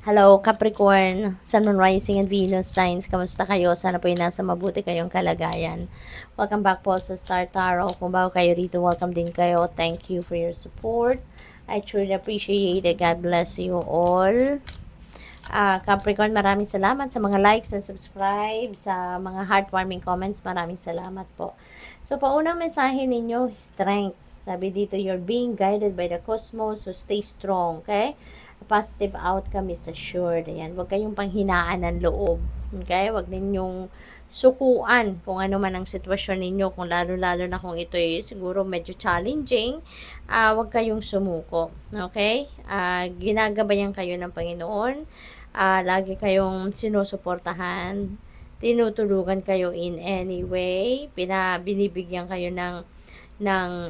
Hello, Capricorn, Sun, Moon, Rising, and Venus signs. Kamusta kayo? Sana po yung nasa mabuti kayong kalagayan. Welcome back po sa Star Tarot. Kung bago kayo rito, welcome din kayo. Thank you for your support. I truly appreciate it. God bless you all. Capricorn, maraming salamat sa mga likes and subscribe, sa mga heartwarming comments. Maraming salamat po. So, paunang mensahe ninyo, strength. Sabi dito, you're being guided by the cosmos, so stay strong, okay? A positive outcome is assured. Ayan, huwag kayong panghinaan ng loob. Okay? Huwag ninyong sukuan kung ano man ang sitwasyon ninyo, kung lalo-lalo na kung ito ay siguro medyo challenging, huwag kayong sumuko. Okay? Ginagabayan kayo ng Panginoon. Lagi kayong sinusuportahan, tinutulungan kayo in any way, binibigyan kayo ng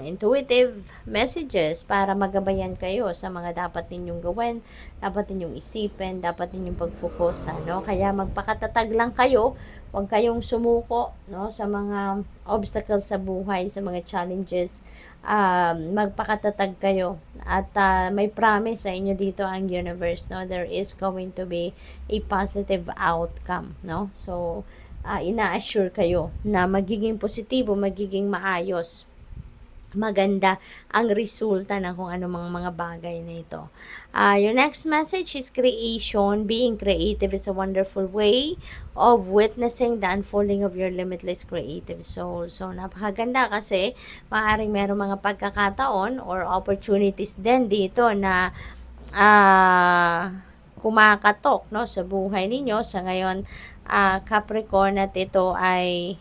intuitive messages para magabayan kayo sa mga dapat ninyong gawin, dapat ninyong isipin, dapat ninyong pag-focus, no? Kaya magpakatatag lang kayo, huwag kayong sumuko, no, sa mga obstacles sa buhay, sa mga challenges. Magpakatatag kayo at may promise sa inyo dito ang universe, no? There is going to be a positive outcome, no? So, ina-assure kayo na magiging positibo, magiging maayos, maganda ang resulta ng kung anumang mga bagay na ito. Your next message is creation. Being creative is a wonderful way of witnessing the unfolding of your limitless creative soul. So, napakaganda kasi maaaring merong mga pagkakataon or opportunities din dito na kumakatok, no, sa buhay ninyo. Sa ngayon, Capricorn, at ito ay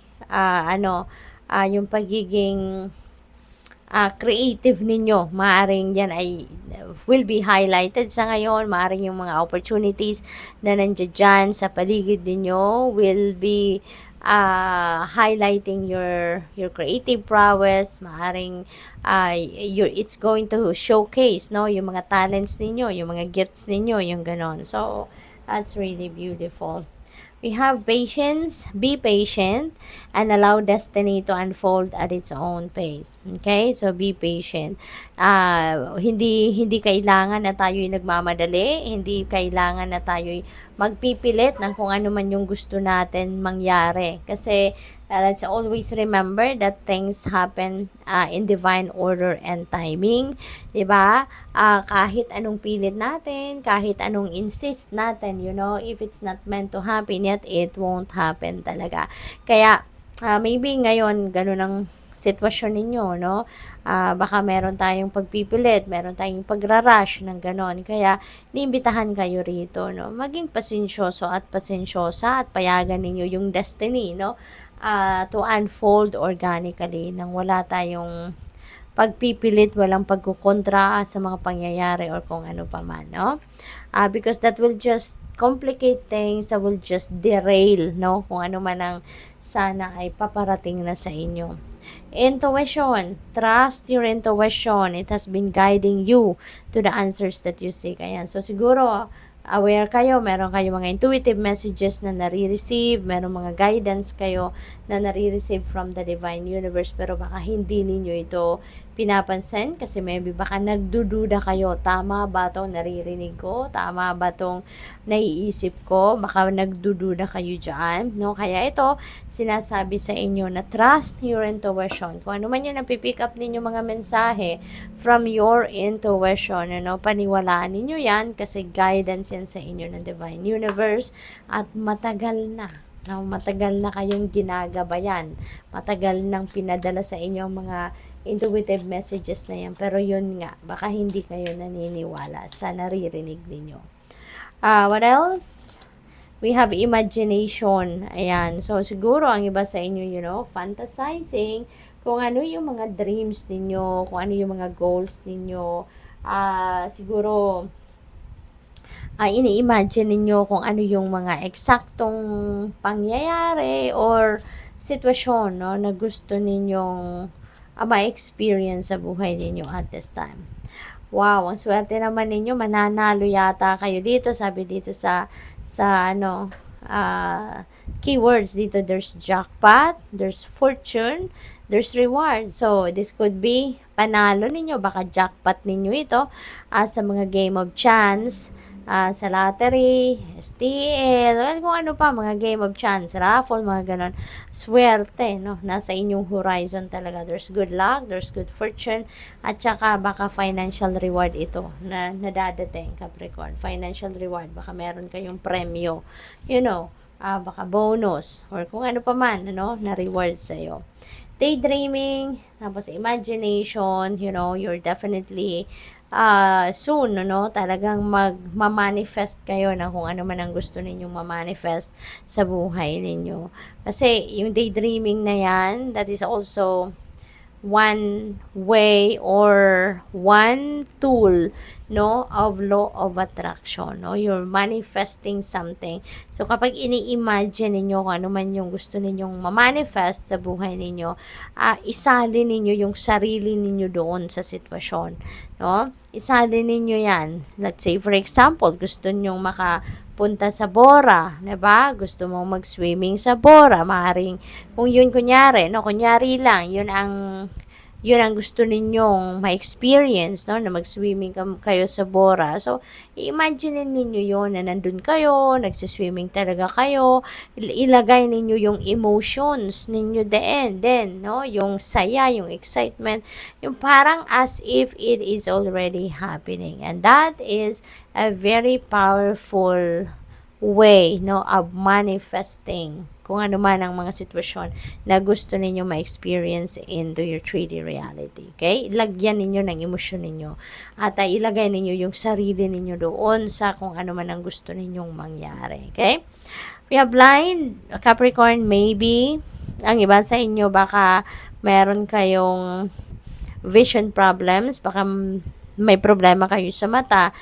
yung pagiging creative ninyo, maaring yan ay will be highlighted sa ngayon. Maaring yung mga opportunities na nandiyan dyan sa paligid ninyo will be highlighting your creative prowess. Maaring it's going to showcase, no, yung mga talents ninyo, yung mga gifts ninyo, yung ganon. So that's really beautiful. We have patience. Be patient and allow destiny to unfold at its own pace. Okay? So, be patient. Hindi kailangan na tayo'y nagmamadali. Hindi kailangan na tayo'y magpipilit ng kung ano man yung gusto natin mangyari. Kasi, let's always remember that things happen in divine order and timing. Diba? Kahit anong pilit natin, kahit anong insist natin, if it's not meant to happen yet, it won't happen talaga. Kaya, maybe ngayon, ganun ang sitwasyon ninyo, no? Baka meron tayong pagpipilit, meron tayong pagrarush ng ganon. Kaya, niimbitahan kayo rito, no? Maging pasensyoso at pasensyosa at payagan ninyo yung destiny, no? To unfold organically nang wala tayong pagpipilit, walang pagkukontra sa mga pangyayari or kung ano pa man, no? Because that will just complicate things, that will just derail, no? Kung ano man ang sana ay paparating na sa inyo. Intuition. Trust your intuition. It has been guiding you to the answers that you seek. Ayan. So, siguro, aware kayo, meron kayo mga intuitive messages na nare-receive, meron mga guidance kayo na nare-receive from the divine universe, pero baka hindi ninyo ito pinapansin kasi maybe baka nagdududa kayo, tama ba itong naririnig ko? Tama ba itong naiisip ko? Baka nagdududa kayo dyan, no? Kaya ito, sinasabi sa inyo na trust your intuition. Kung ano man yung napipick up ninyo mga mensahe from your intuition, paniwalaan ninyo yan kasi guidance yan sa inyo ng divine universe at matagal na. Matagal na kayong ginagabayan. Matagal nang pinadala sa inyo ang mga intuitive messages na yan. Pero yun nga, baka hindi kayo naniniwala sa naririnig ninyo. What else? We have imagination. Ayan. So, siguro ang iba sa inyo, fantasizing kung ano yung mga dreams ninyo, kung ano yung mga goals ninyo. Siguro, ini-imagine ninyo kung ano yung mga eksaktong pangyayari or sitwasyon, no, na gusto ninyong ma-experience sa buhay ninyo at this time. Wow, ang swerte naman ninyo, mananalo yata kayo dito. Sabi dito sa keywords dito, there's jackpot, there's fortune, there's reward. So, this could be panalo ninyo, baka jackpot ninyo ito sa mga game of chance, sa lottery, STL, kung ano pa, mga game of chance, raffle, mga ganon. Swerte, no? Nasa inyong horizon talaga. There's good luck, there's good fortune, at saka baka financial reward ito na nadadating, Capricorn. Financial reward, baka meron kayong premyo, baka bonus, or kung ano pa man, na reward sa'yo. Daydreaming, tapos imagination, you're definitely soon, talagang magma-manifest kayo na kung ano man ang gusto ninyong ma-manifest sa buhay ninyo. Kasi yung daydreaming na yan, that is also one way or one tool, of law of attraction, you're manifesting something. So kapag ini-imagine ninyo kung ano man yung gusto ninyong ma-manifest sa buhay ninyo, isali ninyo yung sarili ninyo doon sa sitwasyon, isali ninyo yan. Let's say for example, gusto ninyong punta sa Bora, 'di ba? Gusto mong mag-swimming sa Bora, maaring kung yun kunyari lang, yun ang gusto ninyong ma-experience, na mag-swimming kayo sa Bora. So, i-imagine ninyo yun na nandun kayo, nagsiswimming talaga kayo, ilagay ninyo yung emotions ninyo then, yung saya, yung excitement, yung parang as if it is already happening. And that is a very powerful way, of manifesting kung ano man ang mga sitwasyon na gusto ninyo ma-experience into your 3D reality. Okay? Lagyan ninyo ng emosyon ninyo. At ilagay ninyo yung sarili ninyo doon sa kung ano man ang gusto ninyong mangyari. Okay? We have blind, Capricorn, maybe. Ang iba sa inyo, baka meron kayong vision problems, baka may problema kayo sa mata.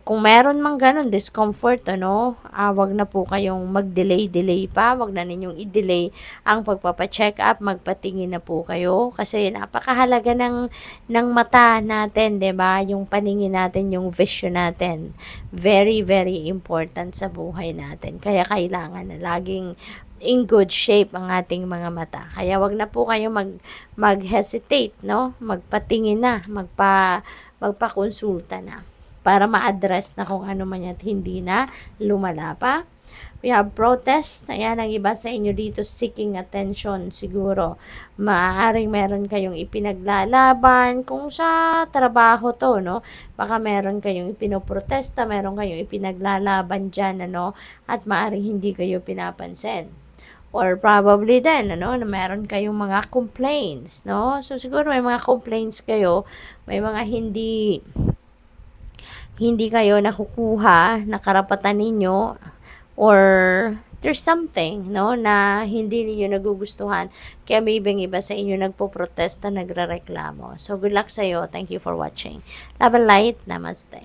Kung meron mang ganun, discomfort, wag na po kayong mag-delay pa, wag na ninyong i-delay ang pagpapacheck up, magpatingin na po kayo, kasi napakahalaga ng mata natin, 'di ba? Yung paningin natin, yung vision natin, very, very important sa buhay natin. Kaya kailangan na laging in good shape ang ating mga mata. Kaya wag na po kayo mag-hesitate, magpatingin na, magpakonsulta na para ma-address na kung ano man at hindi na lumala pa. We have protest. Ayan, ang iba sa inyo dito seeking attention siguro. Maaaring meron kayong ipinaglalaban kung sa trabaho to, Baka meron kayong ipinoprotesta, meron kayong ipinaglalaban dyan, at maaaring hindi kayo pinapansin. Or probably then, na meron kayong mga complaints, So, siguro may mga complaints kayo, may mga hindi kayo nakukuha na karapatan ninyo, or there's something, na hindi niyo nagugustuhan. Kaya may iba sa inyo nagpo-protesta, nagrereklamo. So, good luck sa'yo. Thank you for watching. Love and light. Namaste.